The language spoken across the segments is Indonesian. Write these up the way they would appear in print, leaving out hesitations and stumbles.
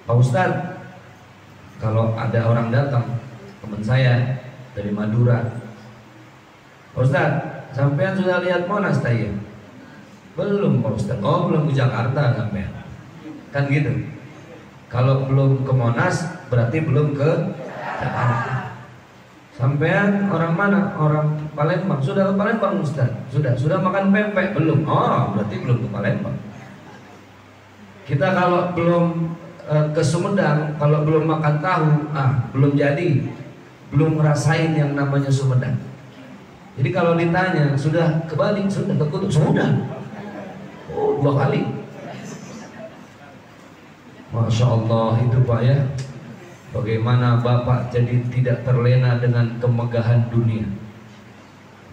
Pak Ustadz, kalau ada orang datang, teman saya dari Madura, Pak Ustadz, sampean sudah lihat Monas tadi? Belum Pak Ustadz. Oh, belum ke Jakarta sampean. Kan gitu. Kalau belum ke Monas berarti belum ke Jakarta. Sampean orang mana? Orang Palembang. Sudah ke Palembang Ustaz? Sudah makan pempek? Belum. Oh, berarti belum ke Palembang. Kita kalau belum ke Sumedang, kalau belum makan tahu, belum jadi. Belum ngerasain yang namanya Sumedang. Jadi kalau ditanya, sudah ke Bali? Sudah ke Kutub? Sudah. Oh, 2 kali. Masya Allah itu Pak ya. Bagaimana Bapak jadi tidak terlena dengan kemegahan dunia.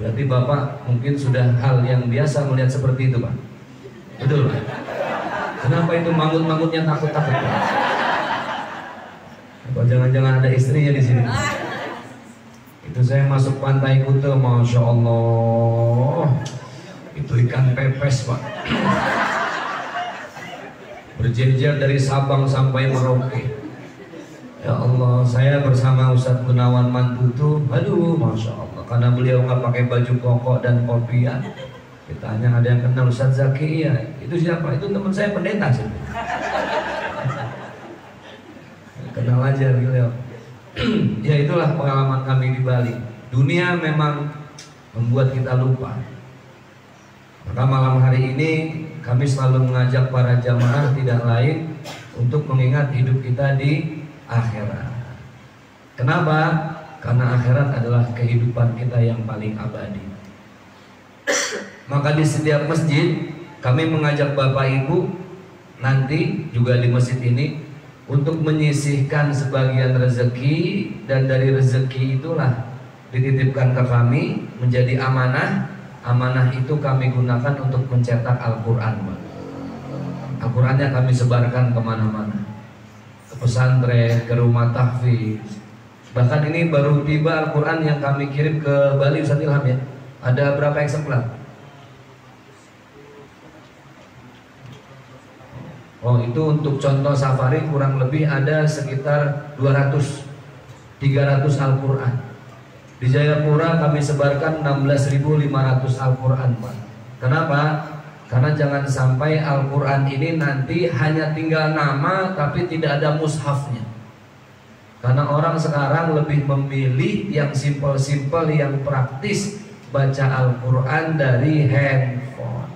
Berarti Bapak mungkin sudah hal yang biasa melihat seperti itu Pak. Betul Pak? Kenapa itu manggut-manggutnya takut-takut Pak? Apa jangan-jangan ada istrinya di sini? Itu saya masuk pantai Kuta, Masya Allah, itu ikan pepes Pak, berjejer dari Sabang sampai Merauke. Ya Allah, saya bersama Ustadz Gunawan Mantutu, aduh Masya Allah, karena beliau nggak pakai baju koko dan kopiah. Ditanya ada yang kenal Ustadz Zaki? Ya, itu siapa? Itu teman saya pendeta sih. Kenal aja beliau. Ya itulah pengalaman kami di Bali. Dunia memang membuat kita lupa. Maka malam hari ini kami selalu mengajak para jamaah tidak lain untuk mengingat hidup kita di akhirat. Kenapa? Karena akhirat adalah kehidupan kita yang paling abadi. Maka di setiap masjid kami mengajak Bapak Ibu nanti juga di masjid ini untuk menyisihkan sebagian rezeki, dan dari rezeki itulah dititipkan ke kami menjadi amanah. Amanah itu kami gunakan untuk mencetak Al-Quran. Al-Qurannya kami sebarkan kemana-mana, ke pesantren, ke rumah tahfiz. Bahkan ini baru tiba Al-Quran yang kami kirim ke Bali Ustaz Ilham ya. Ada berapa eksemplar? Oh, itu untuk contoh safari kurang lebih ada sekitar 200-300 Al-Quran. Di Jayapura kami sebarkan 16.500 Al-Quran Pak. Kenapa? Karena jangan sampai Al-Quran ini nanti hanya tinggal nama tapi tidak ada mushafnya. Karena orang sekarang lebih memilih yang simpel-simpel, yang praktis, baca Al-Quran dari handphone.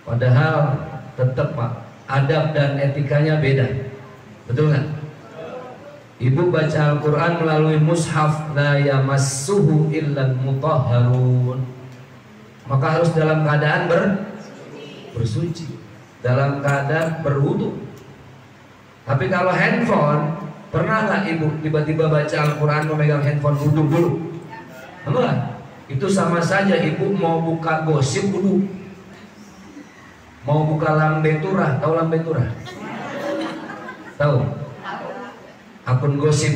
Padahal tetap Pak, adab dan etikanya beda. Betul nggak? Ibu baca Al-Quran melalui mushaf, la yamassuhu illal mutahharun. Maka harus dalam keadaan bersuci, dalam keadaan berwudu. Tapi kalau handphone, pernah nggak ibu tiba-tiba baca Al-Quran memegang handphone wudu dulu? Enggak. Itu sama saja ibu mau buka gosip wudu, mau buka lambe turah. Tahu lambe turah? Tahu? Akun gosip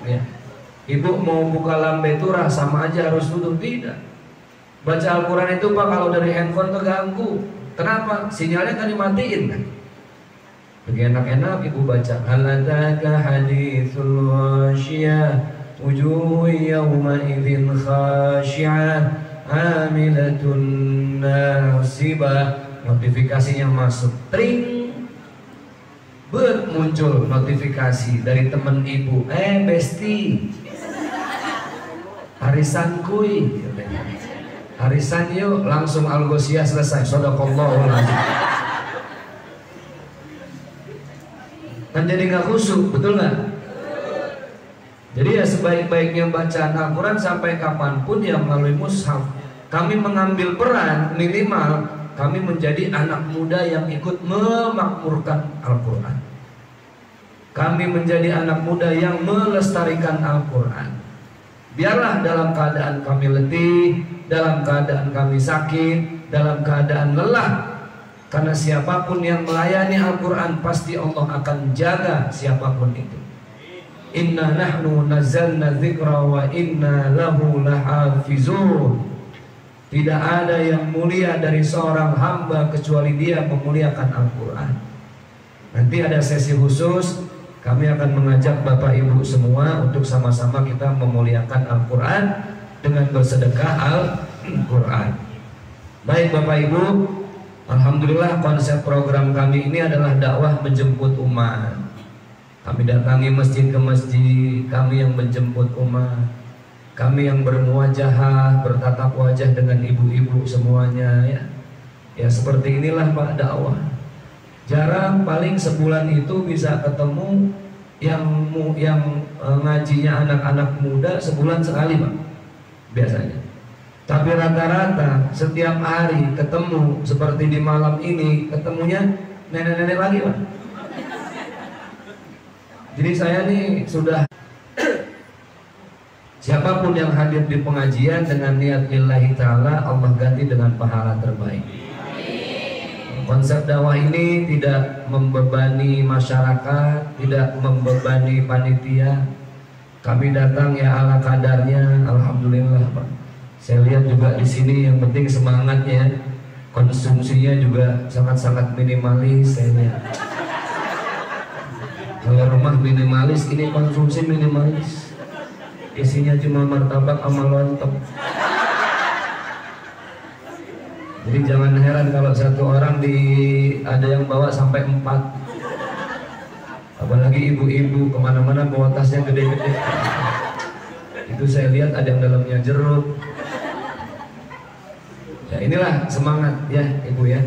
ya. Ibu mau buka lambe turah sama aja harus wudu? Tidak. Baca Al-Quran itu Pak kalau dari handphone terganggu. Kenapa? Sinyalnya kan dimatiin kan. Bagi enak-enak ibu baca Al-Ataka hadithul wasyiyah wujuhu yawma idzin khashi'ah amilatun nasibah. Notifikasinya masuk, tring, muncul notifikasi dari temen ibu, besti, arisan kuy, arisan yuk, langsung Al-Ghoshiyah selesai, Shadaqallahul Azim. Kan jadi nggak khusyuk, betul nggak? Jadi ya sebaik-baiknya bacaan Al-Quran sampai kapanpun ya melalui mushaf. Kami mengambil peran minimal kami menjadi anak muda yang ikut memakmurkan Al-Quran. Kami menjadi anak muda yang melestarikan Al-Quran. Biarlah dalam keadaan kami letih, dalam keadaan kami sakit, dalam keadaan lelah. Karena siapapun yang melayani Al-Quran pasti Allah akan jaga siapapun itu. Inna nahnu nazzalna dzikra wa inna lahu lahafizun. Tidak ada yang mulia dari seorang hamba kecuali dia memuliakan Al-Quran. Nanti ada sesi khusus, kami akan mengajak Bapak Ibu semua untuk sama-sama kita memuliakan Al-Quran dengan bersedekah Al-Quran. Baik Bapak Ibu, alhamdulillah konsep program kami ini adalah dakwah menjemput umat. Kami datangi masjid ke masjid, kami yang menjemput umat, kami yang bermuwajahah, bertatap wajah dengan ibu-ibu semuanya ya. Ya seperti inilah Pak dakwah. Jarang, paling sebulan itu bisa ketemu yang ngajinya anak-anak muda sebulan sekali Pak biasanya. Tapi rata-rata setiap hari ketemu, seperti di malam ini ketemunya nenek-nenek lagi Pak. Jadi saya nih sudah siapapun yang hadir di pengajian dengan niat lillahi ta'ala, Allah ganti dengan pahala terbaik. Konsep dakwah ini tidak membebani masyarakat, tidak membebani panitia. Kami datang ya ala kadarnya, alhamdulillah Pak. Saya lihat juga di sini yang penting semangatnya, konsumsinya juga sangat-sangat minimalis. Saya lihat. Kalau rumah minimalis, ini konsumsi minimalis. Isinya cuma martabak sama lontong. Jadi jangan heran kalau satu orang ada yang bawa sampai 4. Apalagi ibu-ibu kemana-mana bawa tasnya gede-gede. Itu saya lihat ada yang dalamnya jeruk. Ya inilah semangat ya ibu ya.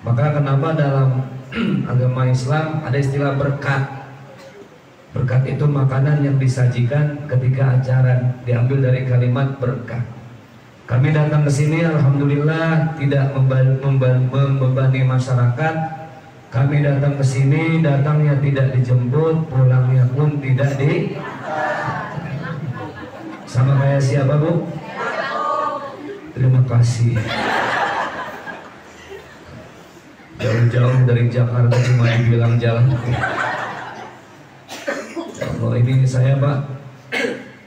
Maka kenapa dalam agama Islam ada istilah berkat. Berkat itu makanan yang disajikan ketika acara, diambil dari kalimat berkat. Kami datang ke sini alhamdulillah tidak membebani masyarakat. Kami datang ke sini, datangnya tidak dijemput, pulangnya pun tidak sama kayak siapa Bu? Terima kasih. Jauh-jauh dari Jakarta cuma dibilang jalan. Kalau ini saya Pak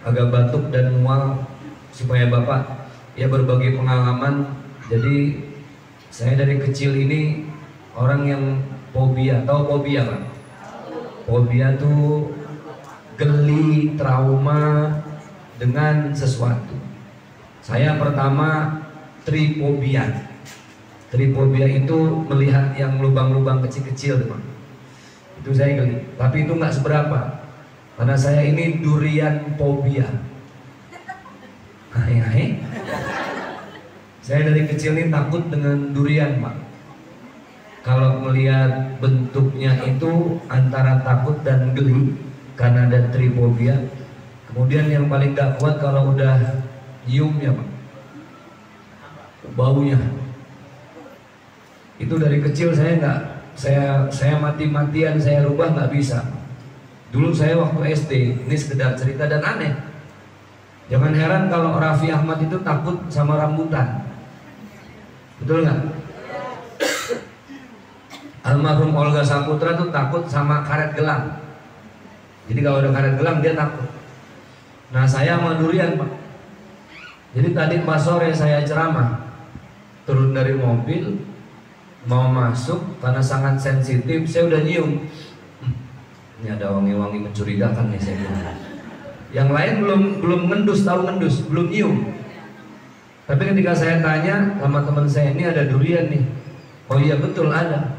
agak batuk dan mual, supaya Bapak ya berbagi pengalaman. Jadi saya dari kecil ini orang yang fobia. Tahu fobia Pak? Fobia tuh geli, trauma dengan sesuatu. Saya pertama trifobia. Trifobia itu melihat yang lubang-lubang kecil-kecil teman. Itu saya geli. Tapi itu nggak seberapa. Karena saya ini durian fobia. Hai. Saya dari kecil ini takut dengan durian Pak. Kalau melihat bentuknya itu antara takut dan geli karena ada trifobia. Kemudian yang paling gak kuat kalau udah nyiumnya Pak, baunya. Itu dari kecil saya nggak, saya mati-matian saya rubah nggak bisa. Dulu saya waktu SD, ini sekedar cerita dan aneh. Jangan heran kalau Raffi Ahmad itu takut sama rambutan. Betul nggak? Almarhum Olga Saputra tuh takut sama karet gelang. Jadi kalau ada karet gelang dia takut. Nah saya sama durian Pak. Jadi tadi pas sore saya ceramah, turun dari mobil, mau masuk karena sangat sensitif, saya udah nyium. Ini ada wangi-wangi mencurigakan nih saya bilang. Yang lain belum ngendus, tahu ngendus, belum nyium. Tapi ketika saya tanya sama teman saya, ini ada durian nih. Oh iya betul ada.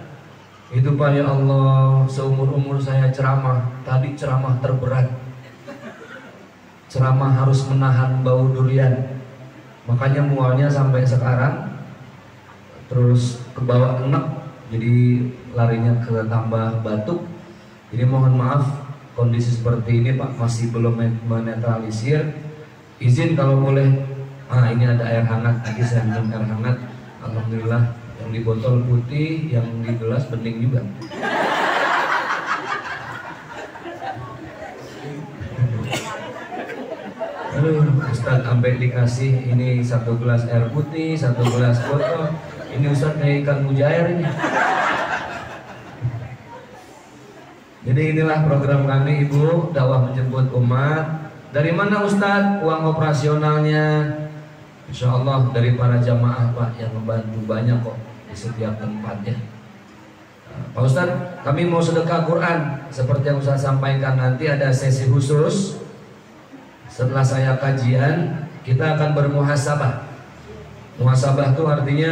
Itu Pak ya Allah, seumur-umur saya ceramah, tadi ceramah terberat. Ceramah harus menahan bau durian. Makanya mualnya sampai sekarang terus ke bawah enek, jadi larinya ke tambah batuk. Jadi mohon maaf kondisi seperti ini Pak masih belum menetralisir. Izin kalau boleh, ini ada air hangat, tadi saya minum air hangat. Alhamdulillah yang di botol putih, yang di gelas bening juga. Ustadz sampai dikasih ini 1 gelas air putih, 1 gelas botol. Ini Ustadz kayak ikan mujair ini. Jadi inilah program kami Ibu, dakwah menjemput umat. Dari mana Ustadz? Uang operasionalnya Insya Allah dari para jamaah Pak yang membantu banyak kok di setiap tempat ya. Pak Ustadz, kami mau sedekah Quran. Seperti yang Ustadz sampaikan, nanti ada sesi khusus. Setelah saya kajian, kita akan bermuhasabah. Muhasabah itu artinya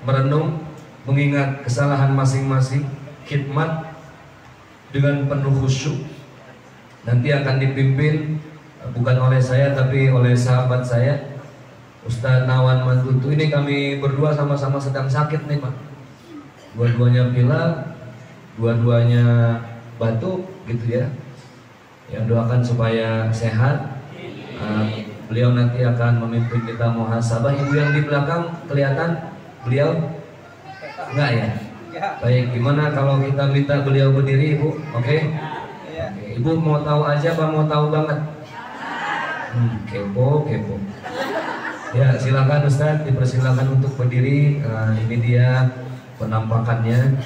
merenung, mengingat kesalahan masing-masing, khidmat dengan penuh khusyuk. Nanti akan dipimpin bukan oleh saya tapi oleh sahabat saya, Ustadz Nawan Mantutu. Ini kami berdua sama-sama sedang sakit nih Pak. Dua-duanya pilek, dua-duanya batuk gitu ya. Ya doakan supaya sehat. Beliau nanti akan memimpin kita muhasabah. Ibu yang di belakang kelihatan beliau? Enggak ya? Baik, gimana kalau kita minta beliau berdiri Ibu? Oke? Ibu mau tahu aja apa mau tahu banget? Kepo. Ya silakan Ustadz, dipersilakan untuk berdiri. Ini dia penampakannya.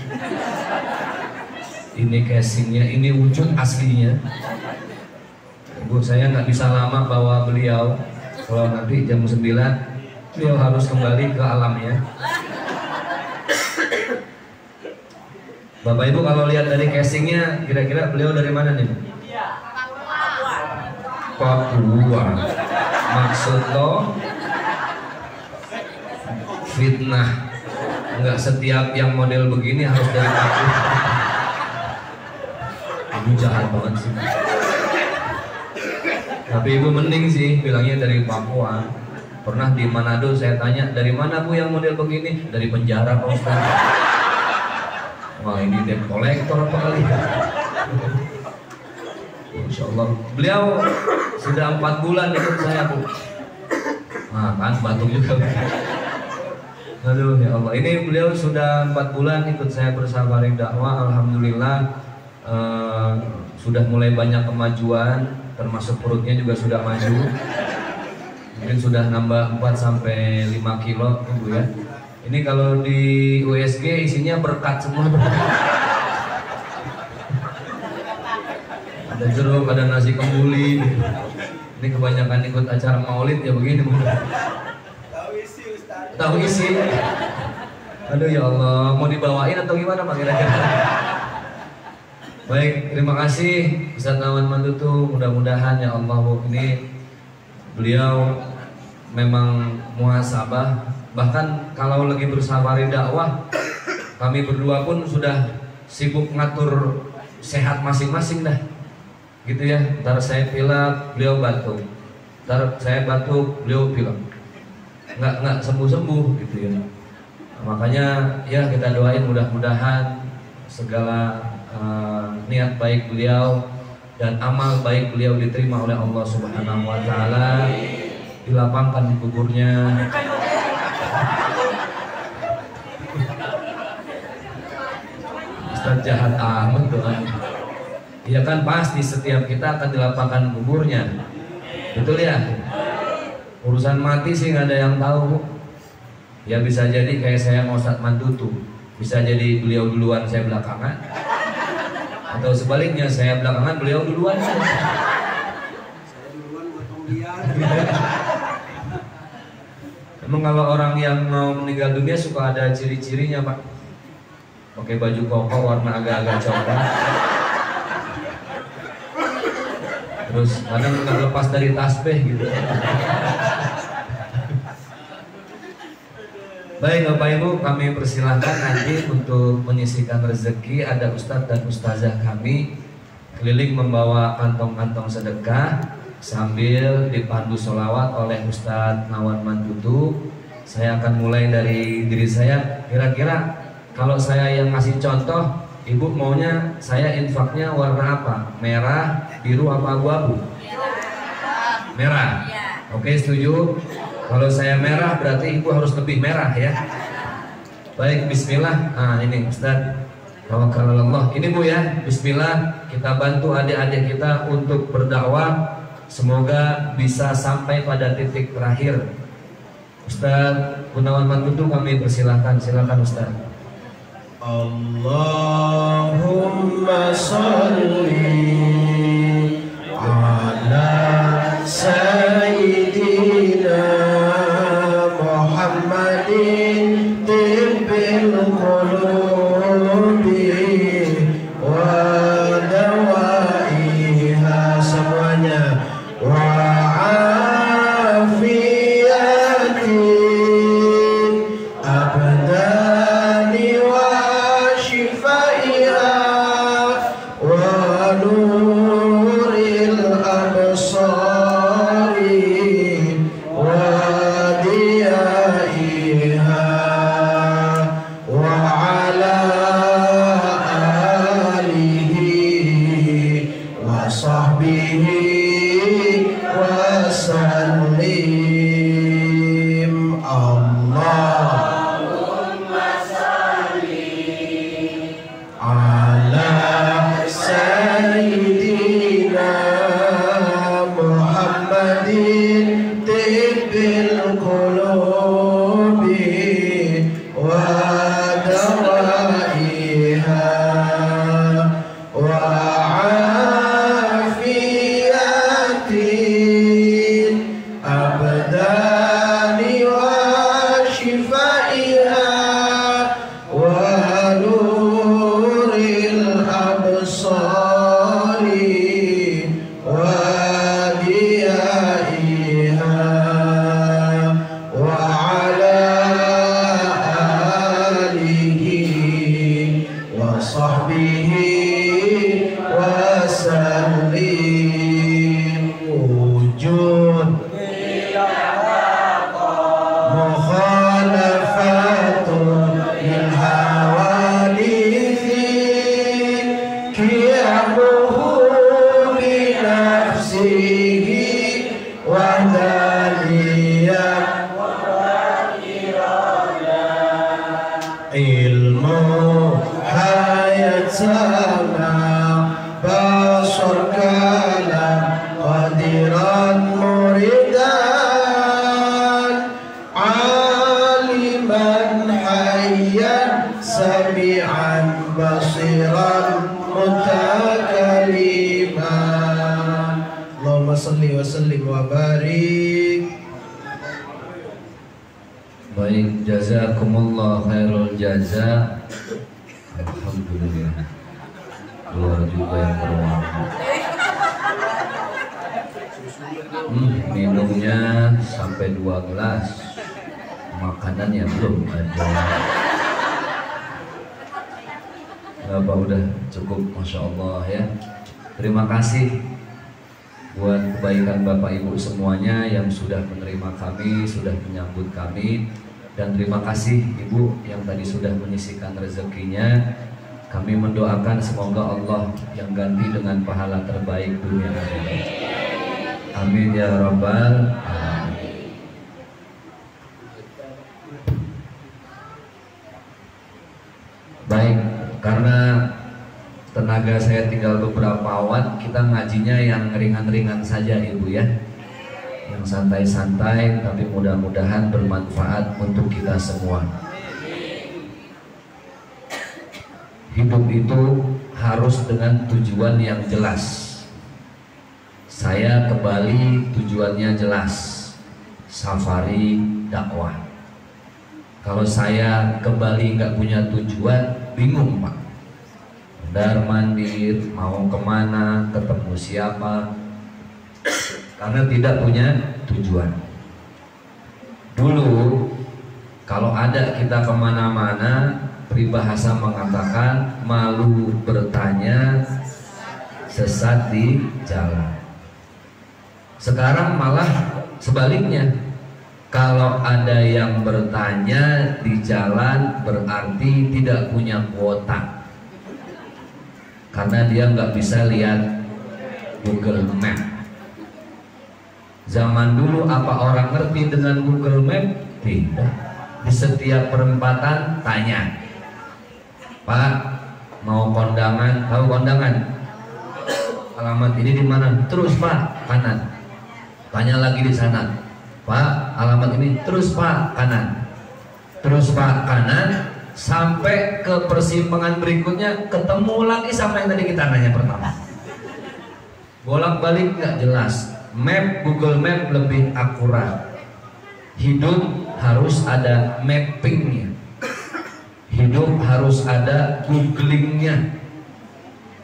Ini casingnya, ini wujud aslinya. Ibu, saya nggak bisa lama bawa beliau. Kalau nanti jam 9 beliau harus kembali ke alamnya. Bapak Ibu kalau lihat dari casingnya, kira-kira beliau dari mana nih? Papua. Maksud lo fitnah. Nggak setiap yang model begini harus dari Papua. Ibu jahat banget sih. Tapi Ibu mending sih bilangnya dari Papua. Pernah di Manado saya tanya, dari mana Bu yang model begini? Dari penjara Pak Ustaz. Wah ini debt collector apa kali? Insya Allah. Beliau sudah 4 bulan ikut saya Bu. Nah kan batuk juga. Aduh ya Allah. Ini beliau sudah 4 bulan ikut saya bersafari dakwah. Alhamdulillah sudah mulai banyak kemajuan. Termasuk perutnya juga sudah maju. Mungkin sudah nambah 4-5 kilo Ibu ya. Ini kalau di USG isinya berkat semua. Ada jeruk, ada nasi kembuli. Ini kebanyakan ikut acara maulid ya begini. Tahu isi. Aduh ya Allah, mau dibawain atau gimana Pak kira-kira? Baik, terima kasih Ustadz Nawan Mantutu. Mudah-mudahan ya Allah ini beliau memang muhasabah. Bahkan kalau lagi bersafari dakwah, kami berdua pun sudah sibuk ngatur sehat masing-masing dah. Gitu ya, ntar saya pilek, beliau batuk. Ntar saya batuk, beliau pilek. Nggak sembuh-sembuh gitu ya. Makanya ya kita doain mudah-mudahan segala niat baik beliau dan amal baik beliau diterima oleh Allah Subhanahu wa taala, dilapangkan di kuburnya. Ustaz jahat amat doang. Ya kan pasti setiap kita akan dilapangkan kuburnya. Betul ya? Urusan mati sih nggak ada yang tahu. Ya bisa jadi kayak saya mau Ustadz Mantutu, bisa jadi beliau duluan saya belakangan, atau sebaliknya saya belakangan beliau duluan. Saya duluan buat pembelian. Emang kalau orang yang mau meninggal dunia suka ada ciri-cirinya Pak. Pakai baju koko warna agak-agak coklat. Terus kadang nggak lepas dari tasbih gitu. Baik Bapak Ibu, kami persilahkan nanti untuk menyisihkan rezeki. Ada Ustadz dan Ustazah kami keliling membawa kantong-kantong sedekah sambil dipandu sholawat oleh Ustadz Nawan Mantutu. Saya akan mulai dari diri saya. Kira-kira kalau saya yang ngasih contoh, Ibu maunya saya infaknya warna apa? Merah, biru, apa abu-abu? Merah. Oke, setuju? Kalau saya merah berarti Ibu harus lebih merah ya. Baik, bismillah. Nah ini Ustadz, tawakkalallah. Ini Bu ya, bismillah. Kita bantu adik-adik kita untuk berdakwah. Semoga bisa sampai pada titik terakhir. Ustadz Gunawan Mantutu kami persilahkan. Silakan Ustadz. Allahumma sholli ala sayyidina Muhammadin tibbil qulubi وسلم اللهم على سيدنا محمد طب القلوب ودوائها وعافية الأبدان وشفائها ونور الأبصار وضيائها وعلى آله وصحبه وسلم وجود مخالفة للحوادث قيامه بنفسه وذليا علم حياتنا بصر كلام قديرا مريدا عالما حيا سميعا بصيرا متكلما اللهم صل وسلم وبارك. Baik, jazakumullah khairul jaza. Alhamdulillah. Luar juga yang berwarna. Minumnya sampai 2 gelas. Makanannya belum ada. Apa udah cukup, masya Allah ya. Terima kasih buat kebaikan Bapak Ibu semuanya yang sudah menerima kami, sudah menyambut kami, dan terima kasih Ibu yang tadi sudah menyisihkan rezekinya. Kami mendoakan semoga Allah yang ganti dengan pahala terbaik dunia akhirat. Amin ya rabbal alamin. Baik, karena tenaga saya tinggal beberapa watt, kita ngajinya yang ringan-ringan saja Ibu ya, yang santai-santai, tapi mudah-mudahan bermanfaat untuk kita semua. Hidup itu harus dengan tujuan yang jelas. Saya ke Bali tujuannya jelas, safari dakwah. Kalau saya ke Bali nggak punya tujuan, bingung Pak. Mondar mandir, mau kemana, ketemu siapa, karena tidak punya tujuan. Dulu kalau ada kita kemana-mana, peribahasa mengatakan malu bertanya, sesat di jalan. Sekarang malah sebaliknya, kalau ada yang bertanya di jalan berarti tidak punya kuota, karena dia nggak bisa lihat Google Map. Zaman dulu apa orang ngerti dengan Google Map? Tidak. Di setiap perempatan tanya, Pak, mau kondangan, tahu kondangan? Alamat ini di mana? Terus Pak, kanan. Tanya lagi di sana, Pak, alamat ini. Terus Pak, kanan. Terus Pak, kanan, sampai ke persimpangan berikutnya ketemu lagi sama yang tadi kita nanya pertama. Bolak-balik nggak jelas. Map Google Map lebih akurat. Hidup harus ada mappingnya. Hidup harus ada googlingnya.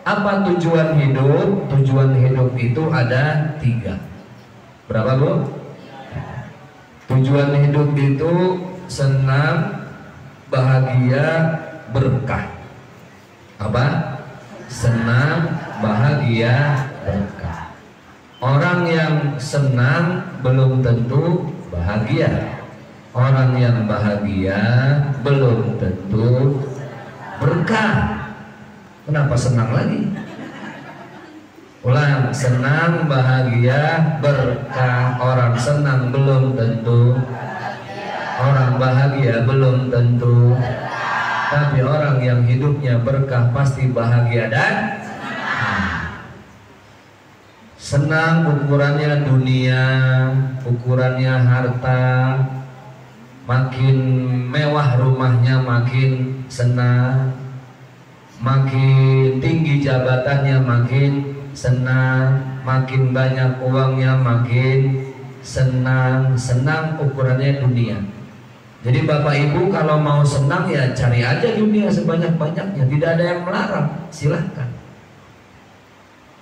Apa tujuan hidup? Tujuan hidup itu ada 3. Berapa Bu? Tujuan hidup itu senang, bahagia, berkah. Apa? Senang, bahagia, berkah. Orang yang senang belum tentu bahagia. Orang yang bahagia belum tentu berkah. Kenapa senang lagi? Ulang, senang, bahagia, berkah. Orang senang belum tentu, orang bahagia belum tentu, tapi orang yang hidupnya berkah pasti bahagia dan senang. Ukurannya dunia, ukurannya harta. Makin mewah rumahnya makin senang, makin tinggi jabatannya makin senang, makin banyak uangnya makin senang. Senang ukurannya dunia. Jadi Bapak Ibu kalau mau senang ya cari aja dunia sebanyak-banyaknya, tidak ada yang melarang, silahkan.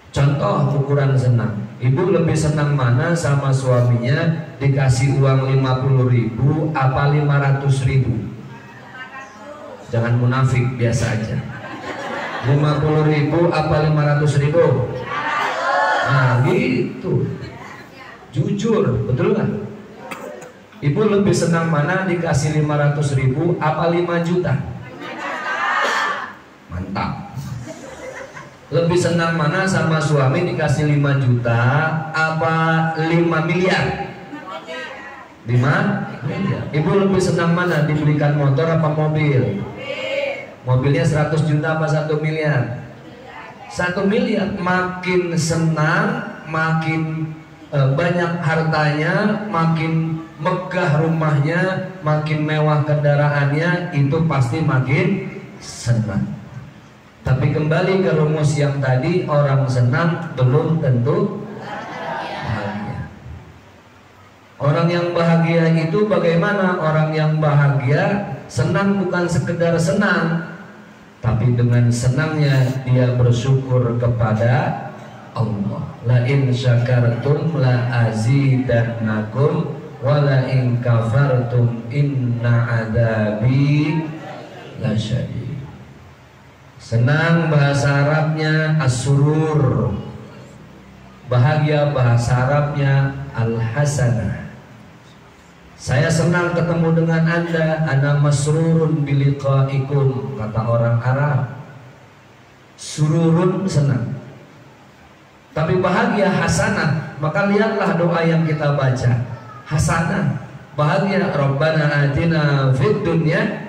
Contoh ukuran senang, ibu lebih senang mana sama suaminya dikasih uang 50.000 apa 500.000? Jangan munafik, biasa aja. 50.000 apa 500.000? Nah gitu, jujur, betul nggak? Ibu lebih senang mana dikasih 500.000 apa 5 juta? Mantap. Lebih senang mana sama suami dikasih 5 juta apa 5 miliar? 5 miliar. Ibu lebih senang mana dibelikan motor apa mobil? Mobilnya 100 juta apa 1 miliar? 1 miliar. Makin senang, makin banyak hartanya, makin megah rumahnya, makin mewah kendaraannya, itu pasti makin senang. Tapi kembali ke rumus yang tadi, orang senang belum tentu bahagia. Orang yang bahagia itu bagaimana? Orang yang bahagia senang bukan sekedar senang, tapi dengan senangnya dia bersyukur kepada Allah. La in syakartum la azidannakum wa la in kafartum inna adabi lasyadid. Senang bahasa Arabnya as-surur, bahagia bahasa Arabnya al-hasanah. Saya senang ketemu dengan Anda, ana masrurun biliqaikum, kata orang Arab. Sururun senang, tapi bahagia hasanah. Maka lihatlah doa yang kita baca, hasanah, bahagia. Rabbana atina fid dunya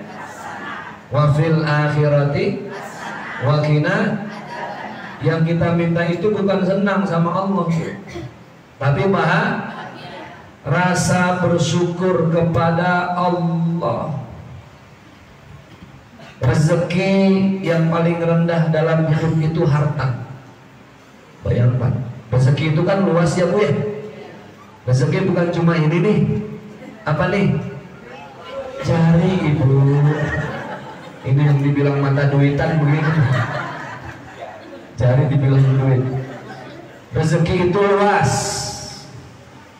wa fil akhirati wakina. Yang kita minta itu bukan senang sama Allah, tapi rasa bersyukur kepada Allah. Rezeki yang paling rendah dalam hidup itu harta. Bayangkan, rezeki itu kan luas ya Bu ya. Rezeki bukan cuma ini nih. Apa nih? Cari Ibu. Ini yang dibilang mata duitan begini. Cari dibilang duit. Rezeki itu luas.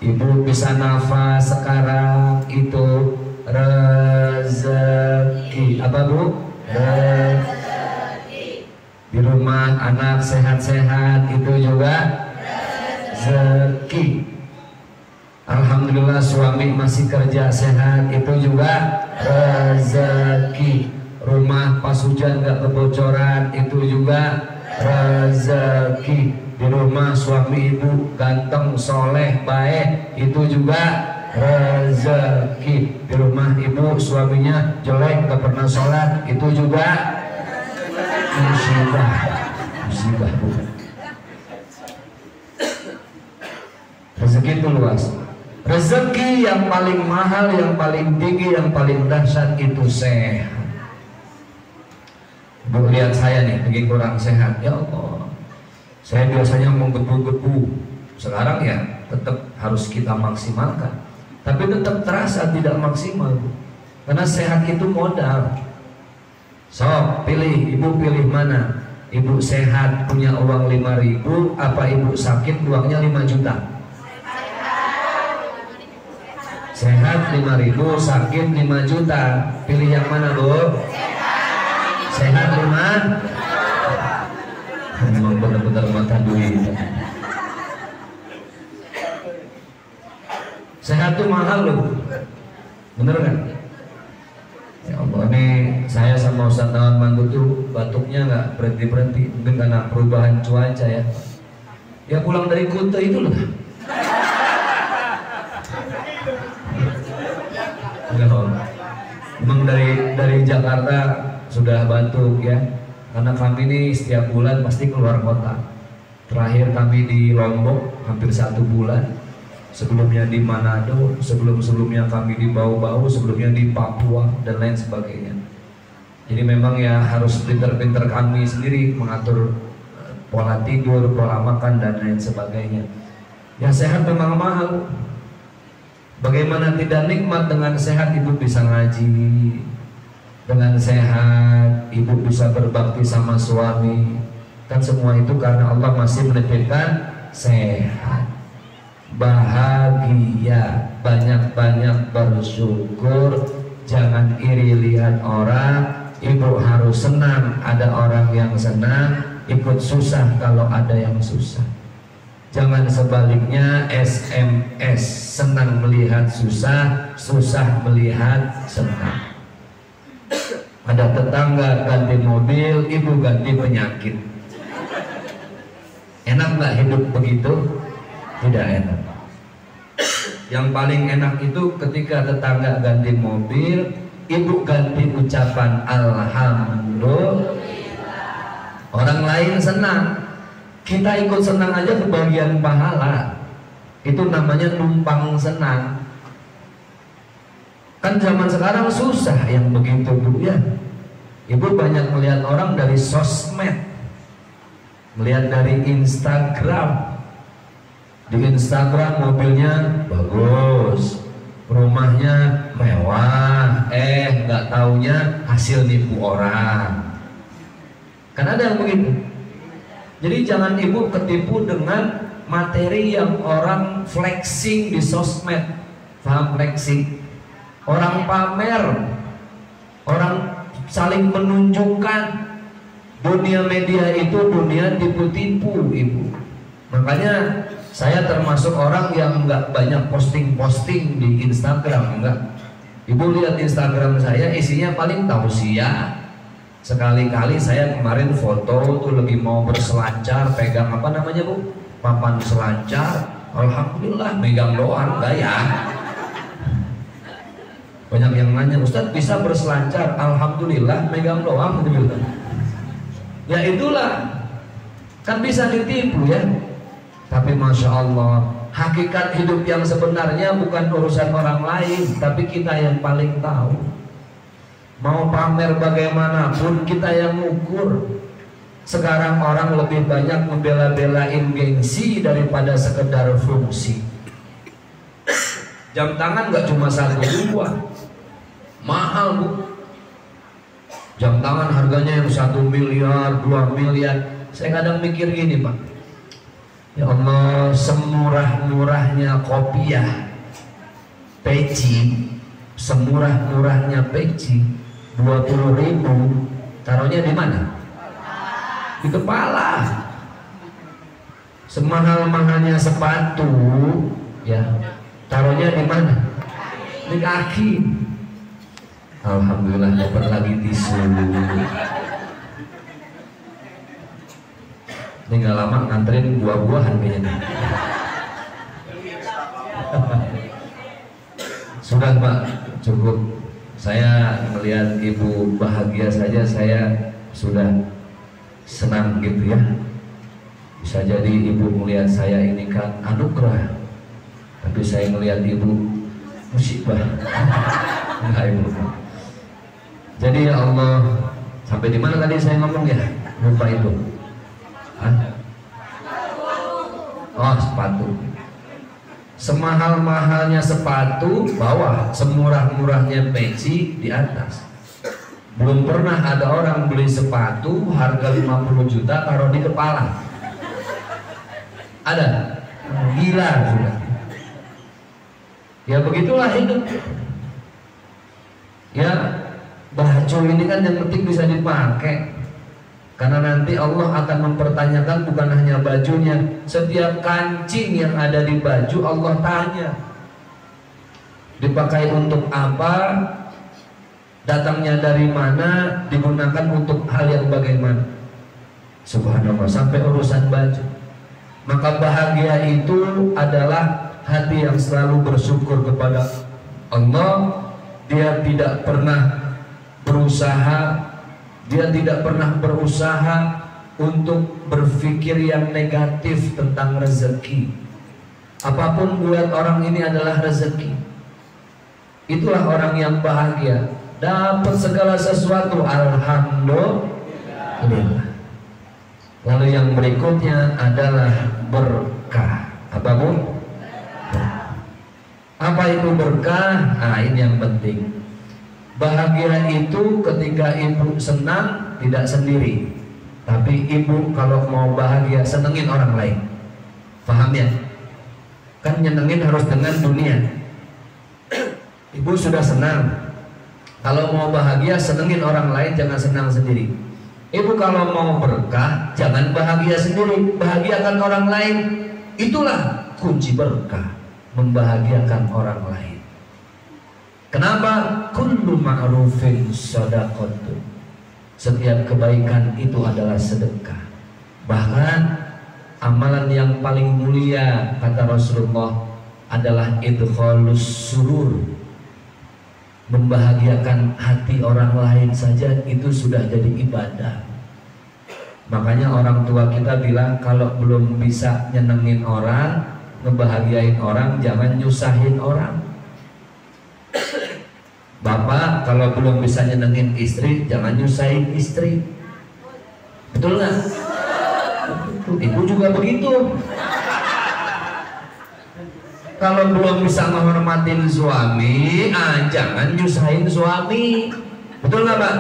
Ibu bisa nafas sekarang itu rezeki. Apa Bu? Rezeki. Di rumah anak sehat-sehat itu juga rezeki. Alhamdulillah suami masih kerja sehat itu juga rezeki. Rumah pas hujan gak kebocoran itu juga rezeki. Di rumah suami ibu ganteng, soleh, baik itu juga rezeki. Di rumah ibu suaminya jelek, gak pernah sholat itu juga musibah. Musibah Bu. Rezeki itu luas. Rezeki yang paling mahal, yang paling tinggi, yang paling dahsyat itu sehat. Bu lihat saya nih, lagi kurang sehat. Ya Allah, saya biasanya menggebu-gebu. Sekarang ya tetap harus kita maksimalkan, tapi tetap terasa tidak maksimal Bu. Karena sehat itu modal. So, pilih, Ibu pilih mana? Ibu sehat punya uang 5.000 apa Ibu sakit uangnya 5 juta? Sehat 5.000, sakit 5 juta. Pilih yang mana Bu? Sehat 5. Memang benar-benar mata duit. Sehat tuh mahal loh, bener kan? Ya Allah, nih saya sama Ustaz Nawan Mantu tuh batuknya nggak berhenti-berhenti, mungkin karena perubahan cuaca ya. Ya pulang dari Kute itu loh. Enggak, memang dari Jakarta sudah batuk ya, karena kami ini setiap bulan pasti keluar kota. Terakhir kami di Lombok hampir 1 bulan, sebelumnya di Manado, sebelumnya kami di Bau-Bau, sebelumnya di Papua dan lain sebagainya. Jadi memang ya harus pinter-pinter kami sendiri mengatur pola tidur, pola makan dan lain sebagainya. Ya sehat memang mahal. Bagaimana tidak nikmat dengan sehat ibu bisa ngaji, dengan sehat ibu bisa berbakti sama suami. Kan semua itu karena Allah masih menitipkan sehat. Bahagia, banyak-banyak bersyukur, jangan iri lihat orang. Ibu harus senang ada orang yang senang, ikut susah kalau ada yang susah. Jangan sebaliknya SMS, senang melihat susah, susah melihat senang. Ada tetangga ganti mobil, ibu ganti penyakit. Enak nggak hidup begitu? Tidak enak. Yang paling enak itu ketika tetangga ganti mobil, ibu ganti ucapan alhamdulillah. Orang lain senang, kita ikut senang aja kebagian pahala. Itu namanya numpang senang. Kan zaman sekarang susah yang begitu Bu ya. Ibu banyak melihat orang dari sosmed, melihat dari Instagram. Di Instagram mobilnya bagus, rumahnya mewah, nggak taunya hasil nipu orang. Kan ada yang begitu. Jadi jangan ibu ketipu dengan materi yang orang flexing di sosmed. Paham flexing? Orang pamer, orang saling menunjukkan. Dunia media itu dunia tipu-tipu ibu. Makanya saya termasuk orang yang nggak banyak posting-posting di Instagram, enggak. Ibu lihat Instagram saya isinya paling tausiah. Sekali-kali saya kemarin foto tuh lagi mau berselancar, pegang apa namanya Bu? Papan selancar. Alhamdulillah megang doang, enggak ya. Banyak yang nanya, Ustadz bisa berselancar? Alhamdulillah megang doang gitu. Ya itulah, kan bisa ditipu ya. Tapi Masya Allah, hakikat hidup yang sebenarnya bukan urusan orang lain, tapi kita yang paling tahu. Mau pamer bagaimanapun kita yang ngukur. Sekarang orang lebih banyak membela-belain gengsi daripada sekedar fungsi. Jam tangan gak cuma 1 2, mahal Bu. Jam tangan harganya yang 1 miliar, 2 miliar. Saya kadang mikir gini Pak, ya Allah, semurah-murahnya kopiah, peci, semurah-murahnya peci, 20.000, taruhnya di mana? Di kepala. Semahal-mahalnya sepatu, ya, taruhnya di mana? Di kaki. Alhamdulillah dapat lagi tisu. Ini nggak lama nganterin buah-buahan kayaknya. Sudah Pak, cukup. Saya melihat ibu bahagia saja saya sudah senang gitu ya. Bisa jadi ibu melihat saya ini kan anugerah, tapi saya melihat ibu musibah. Enggak ibu. Jadi ya Allah, sampai di mana tadi saya ngomong ya? Lupa itu. Oh, sepatu. Semahal-mahalnya sepatu bawah, semurah-murahnya peci di atas. Belum pernah ada orang beli sepatu harga 50 juta taruh di kepala. Ada? Gila sudah. Ya begitulah hidup. Ya baju ini kan yang penting bisa dipakai. Karena nanti Allah akan mempertanyakan bukan hanya bajunya, setiap kancing yang ada di baju Allah tanya. Dipakai untuk apa? Datangnya dari mana? Digunakan untuk hal yang bagaimana? Subhanallah, sampai urusan baju. Maka bahagia itu adalah hati yang selalu bersyukur kepada Allah. Dia tidak pernah berusaha untuk berpikir yang negatif tentang rezeki. Apapun buat orang ini adalah rezeki. Itulah orang yang bahagia. Dapat segala sesuatu, alhamdulillah. Lalu yang berikutnya adalah berkah. Apa Bu? Apa itu berkah? Nah, ini yang penting. Bahagia itu ketika ibu senang tidak sendiri, tapi ibu kalau mau bahagia senengin orang lain. Paham ya? Kan nyenengin harus dengan dunia. Ibu sudah senang, kalau mau bahagia senengin orang lain, jangan senang sendiri. Ibu kalau mau berkah jangan bahagia sendiri, bahagiakan orang lain. Itulah kunci berkah, membahagiakan orang lain. Kenapa? Kullu ma'rufin shadaqatun. Setiap kebaikan itu adalah sedekah. Bahkan amalan yang paling mulia kata Rasulullah adalah idkhalus surur. Membahagiakan hati orang lain saja itu sudah jadi ibadah. Makanya orang tua kita bilang kalau belum bisa nyenengin orang, ngebahagiain orang, jangan nyusahin orang. Bapak kalau belum bisa nyenengin istri, jangan nyusahin istri. Betul nggak? Ibu juga begitu. Kalau belum bisa menghormatin suami, jangan nyusahin suami. Betul nggak Pak?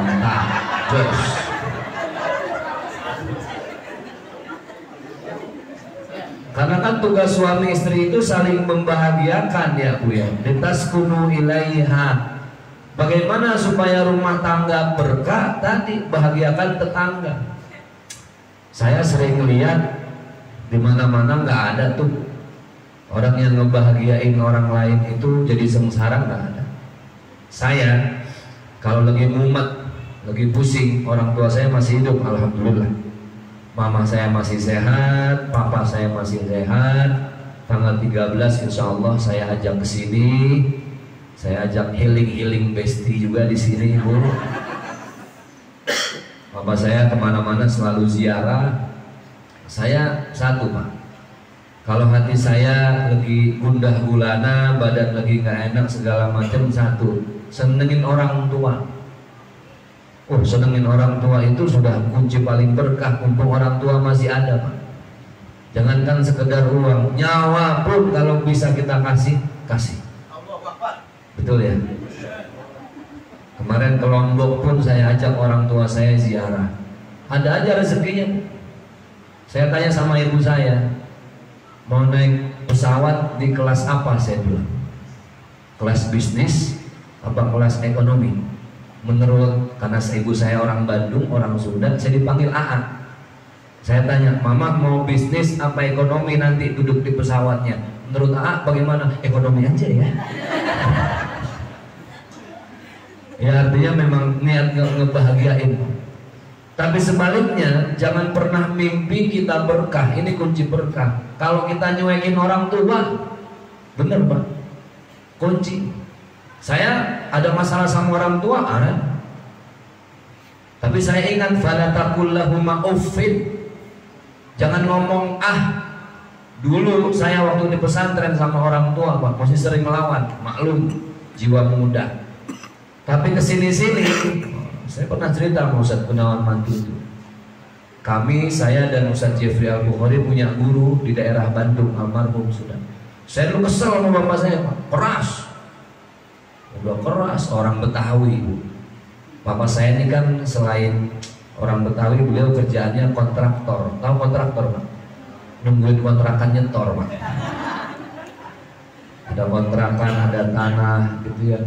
Nah, terus. Karena kan tugas suami istri itu saling membahagiakan ya Bu ya. Litaskunu ilaiha. Bagaimana supaya rumah tangga berkah? Tadi bahagiakan tetangga. Saya sering lihat di mana-mana nggak ada tuh orang yang ngebahagiain orang lain itu jadi sengsara, nggak ada. Saya kalau lagi mumet, lagi pusing, orang tua saya masih hidup, alhamdulillah. Mama saya masih sehat, papa saya masih sehat. Tanggal 13 insya Allah saya ajak ke sini. Saya ajak healing bestie juga di sini, Bu. Papa saya kemana-mana selalu ziarah. Saya satu Pak, kalau hati saya lagi gundah gulana, badan lagi nggak enak segala macam, satu, senengin orang tua. Senengin orang tua itu sudah kunci paling berkah. Mumpung orang tua masih ada Pak. Jangankan sekedar uang, nyawa pun kalau bisa kita kasih. Betul ya? Kemarin ke Lombok pun saya ajak orang tua saya ziarah. Ada aja rezekinya. Saya tanya sama ibu saya, mau naik pesawat di kelas apa? Saya bilang, kelas bisnis apa kelas ekonomi? Menurut, karena ibu saya orang Bandung, orang Sunda, saya dipanggil AA. Saya tanya, Mama mau bisnis apa ekonomi nanti duduk di pesawatnya? Menurut AA bagaimana? Ekonomi aja ya. Ya artinya memang niat ngebahagiain. Tapi sebaliknya, jangan pernah mimpi kita berkah. Ini kunci berkah. Kalau kita nyuekin orang tua, bener Pak, kunci. Saya ada masalah sama orang tua, tapi saya ingat fala taqul lahuma uffin. Jangan ngomong Dulu saya waktu di pesantren sama orang tua Pak, masih sering melawan, maklum, jiwa muda. Tapi kesini-sini, saya pernah cerita sama Ustadz Gunawan Mantu itu. Saya dan Ustadz Jeffrey Al-Bukhari punya guru di daerah Bandung, almarhum sudah. Saya dulu kesel sama bapak saya Pak, keras. Udah keras, orang Betawi. Bapak saya ini kan selain orang Betawi, beliau kerjaannya kontraktor. Tahu kontraktor Pak? Nungguin kontrakan nyetor Pak. Ada kontrakan, ada tanah gitu ya.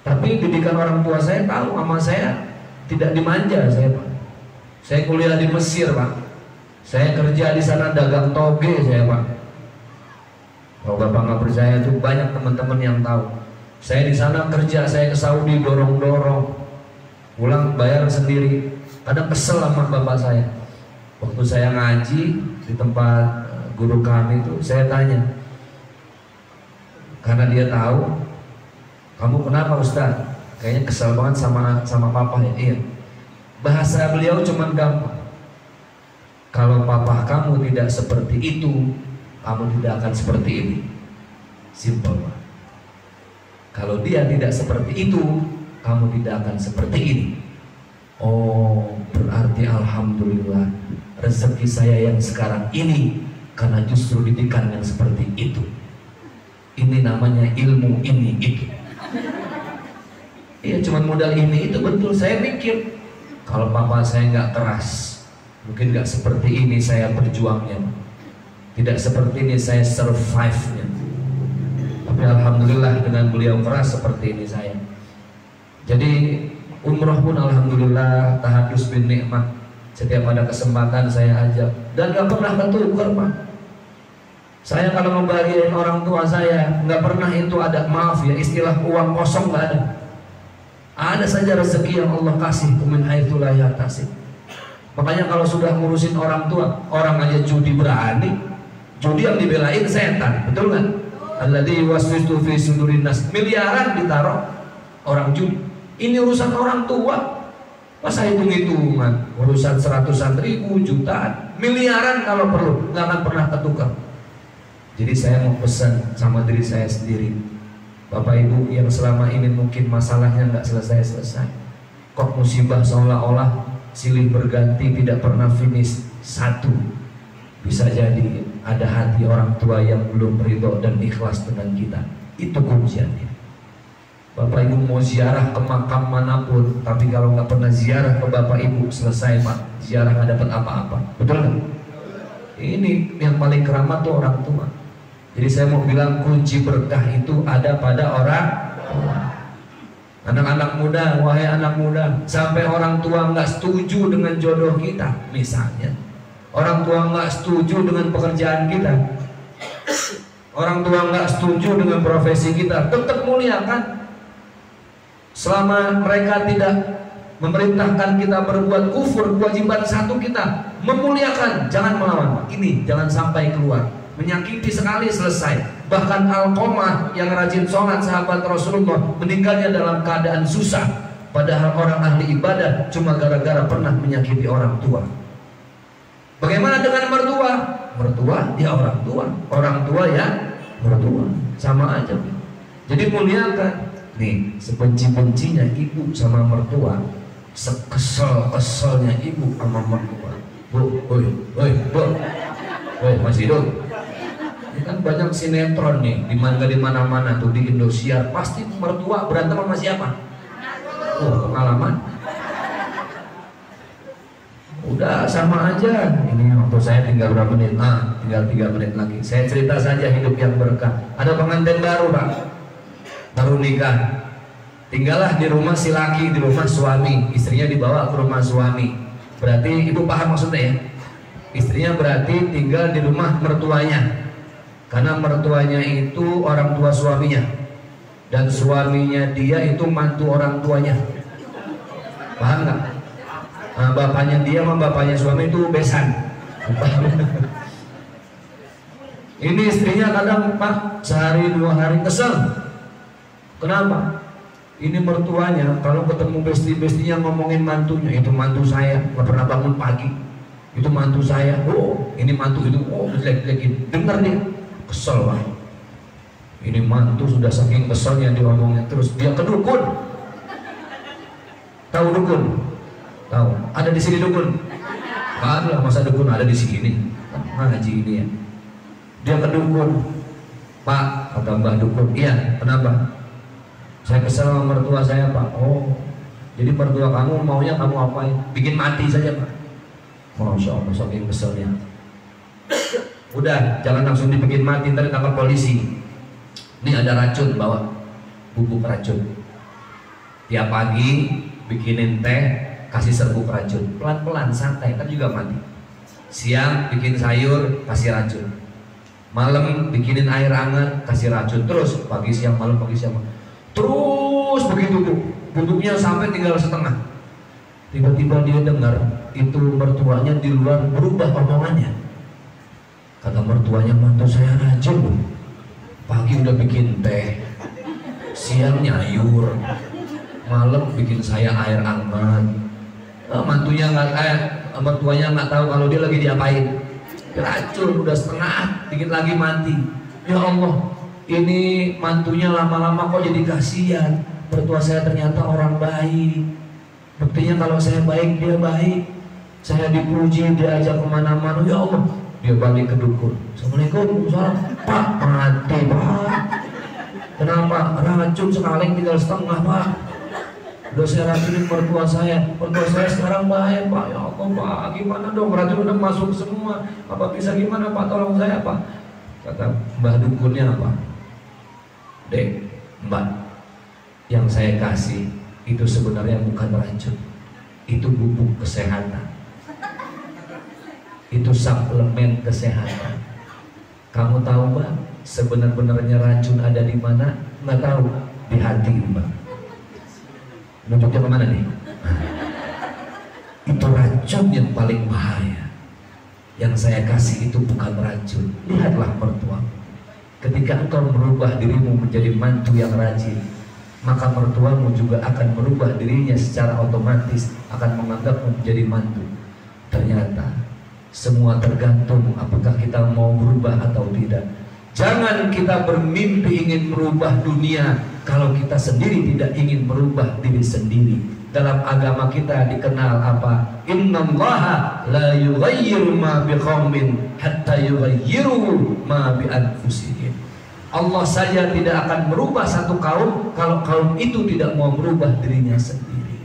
Tapi didikan orang tua saya tahu sama saya tidak dimanja saya Pak. Saya kuliah di Mesir Pak. Saya kerja di sana dagang toge saya Pak. Kalau Bapak nggak percaya itu banyak teman-teman yang tahu. Saya di sana kerja, saya ke Saudi dorong-dorong, pulang bayar sendiri. Kadang kesel sama bapak saya. Waktu saya ngaji di tempat guru kami itu, saya tanya, karena dia tahu, kamu kenapa Ustaz? Kayaknya kesel banget sama papa ya. Iya. Bahasa beliau cuman gampang. Kalau papa kamu tidak seperti itu, kamu tidak akan seperti ini. Simple. Kalau dia tidak seperti itu, kamu tidak akan seperti ini. Oh, berarti alhamdulillah rezeki saya yang sekarang ini karena justru didikan yang seperti itu. Ini namanya ilmu ini itu. Iya, cuma modal ini itu betul. Saya mikir kalau papa saya nggak keras, mungkin nggak seperti ini saya berjuangnya, tidak seperti ini saya survive-nya. Tapi alhamdulillah dengan beliau keras seperti ini saya. Jadi umroh pun alhamdulillah tahadus bin nikmah. Setiap ada kesempatan saya ajak dan nggak pernah ketukar Pak. Saya kalau membahagiain orang tua saya nggak pernah itu ada, maaf ya, istilah uang kosong nggak ada. Ada saja rezeki yang Allah kasih, min haitsu la yahtasib. Makanya kalau sudah ngurusin orang tua, orang aja judi berani, judi yang dibelain setan, betul nggak? Alladzi yuwaswisu fi sudurin nas, miliaran ditaruh orang judi. Ini urusan orang tua. Masa hitung-hitungan, urusan seratusan ribu, jutaan, miliaran kalau perlu, nggak akan pernah ketukar. Jadi saya mau pesan sama diri saya sendiri, Bapak Ibu yang selama ini mungkin masalahnya nggak selesai-selesai, kok musibah seolah-olah silih berganti tidak pernah finish satu. Bisa jadi ada hati orang tua yang belum ridho dan ikhlas dengan kita. Itu kunciannya. Bapak Ibu mau ziarah ke makam manapun, tapi kalau nggak pernah ziarah ke Bapak Ibu, selesai Pak, ziarah nggak dapat apa-apa. Betul nggak? Ini yang paling keramat tuh orang tua. Jadi saya mau bilang kunci berkah itu ada pada orang tua. Anak-anak muda, wahai anak muda, sampai orang tua nggak setuju dengan jodoh kita, misalnya orang tua nggak setuju dengan pekerjaan kita, orang tua nggak setuju dengan profesi kita, tetap muliakan. Selama mereka tidak memerintahkan kita berbuat kufur, kewajiban satu kita memuliakan, jangan melawan. Ini jangan sampai keluar. Menyakiti sekali selesai. Bahkan Alqamah yang rajin sholat sahabat Rasulullah meninggalnya dalam keadaan susah, padahal orang ahli ibadah cuma gara-gara pernah menyakiti orang tua. Bagaimana dengan mertua? Mertua ya orang tua ya mertua, sama aja. Jadi muliakan. Nih, sebenci-bencinya ibu sama mertua, sekesel-keselnya ibu sama mertua. Bu, masih hidup. Kan banyak sinetron nih di mana-mana tuh di Indosiar, pasti mertua berantem sama siapa? Oh, pengalaman. Udah sama aja. Ini waktu saya tinggal berapa menit? Tinggal 3 menit lagi. Saya cerita saja hidup yang berkah. Ada pengantin baru Pak, baru nikah. Tinggallah di rumah si laki, di rumah suami, istrinya dibawa ke rumah suami. Berarti ibu paham maksudnya ya? Istrinya berarti tinggal di rumah mertuanya. Karena mertuanya itu orang tua suaminya, dan suaminya dia itu mantu orang tuanya. Paham nggak? Nah, bapaknya dia sama bapaknya suami itu besan. Ini istrinya kadang Pak sehari 2 hari kesel. Kenapa? Ini mertuanya kalau ketemu besti-bestinya ngomongin mantunya, itu mantu saya nggak pernah bangun pagi, itu mantu saya, oh ini mantu itu, oh jelek-jelekin. Dengar nih, kesel Pak. Ini mantu sudah saking keselnya diomongin terus. Dia ke dukun. Tahu dukun? Tahu. Ada di sini dukun? Ada, masa dukun ada di sini? Ngaji ini ya. Dia ke dukun. Pak, kata Mbah dukun. Iya, kenapa? Saya kesel sama mertua saya Pak. Oh, jadi mertua kamu maunya kamu apain? Bikin mati saja Pak. Masya Allah, saking keselnya. Udah, jangan langsung dibikin mati, ntar ditangkap polisi. Ini ada racun, bawa bubuk racun. Tiap pagi bikinin teh, kasih serbuk racun. Pelan-pelan, santai, kan juga mati. Siang bikin sayur, kasih racun. Malam bikinin air hangat, kasih racun. Terus pagi siang malam, pagi siang malam. Terus begitu Bu, bubuknya sampai tinggal setengah. Tiba-tiba dia dengar itu mertuanya di luar berubah omongannya. Kata mertuanya, mantu saya rajin, pagi udah bikin teh, siang nyayur, malam bikin saya air hangat. Mertuanya nggak tahu kalau dia lagi diapain. Racun udah setengah, dikit lagi mati. Ya Allah, ini mantunya lama-lama kok jadi kasihan. Mertua saya ternyata orang baik. Buktinya kalau saya baik, dia baik. Saya dipuji, dia ajak kemana-mana. Ya Allah, dia balik ke dukun. Assalamualaikum, Pak, mati Pak. Kenapa? Racun sekali tinggal setengah Pak. Udah saya racunin mertua saya sekarang baik Pak. Ya Allah Pak, gimana dong, racun udah masuk semua. Apa bisa gimana Pak, tolong saya Pak. Kata mbah dukunnya apa? Dek, Mbak, yang saya kasih itu sebenarnya bukan racun, itu bubuk kesehatan, itu suplemen kesehatan. Kamu tahu Mbak, sebenarnya racun ada di mana? Nggak tahu, di hati Mbak. Nunjuknya kemana nih? Itu racun yang paling bahaya. Yang saya kasih itu bukan racun. Lihatlah mertua. Ketika engkau merubah dirimu menjadi mantu yang rajin, maka mertuamu juga akan merubah dirinya secara otomatis, akan menganggapmu menjadi mantu. Ternyata semua tergantung apakah kita mau berubah atau tidak. Jangan kita bermimpi ingin merubah dunia kalau kita sendiri tidak ingin merubah diri sendiri. Dalam agama kita dikenal apa? Innallaha la yughayyiru ma biqaumin hatta yughayyiru ma bi anfusihim. Allah saja tidak akan merubah satu kaum kalau kaum itu tidak mau merubah dirinya sendiri.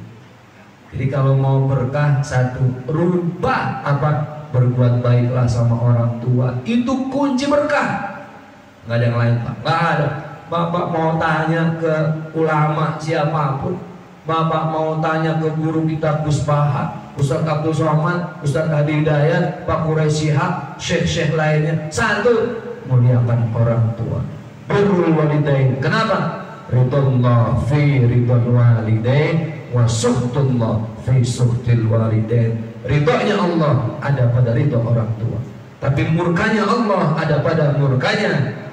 Jadi kalau mau berkah, satu, rubah apa? Berbuat baiklah sama orang tua. Itu kunci berkah. Nggak ada yang lain Pak. Nggak ada. Bapak mau tanya ke ulama siapapun, Bapak mau tanya ke guru kita Gus Paha, Ustaz Abdul Somad, Ustaz Hadi Hidayat, Pak Quraisy Shihab, syekh-syekh lainnya, satu, muliakan orang tua, birrul walidain. Kenapa? Ridullah fi ridul walidain wa suhtullah fi suhtil walidain. Ridhonya Allah ada pada ridho orang tua, tapi murkanya Allah ada pada murkanya.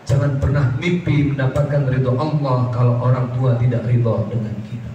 Jangan pernah mimpi mendapatkan ridho Allah kalau orang tua tidak ridho dengan kita.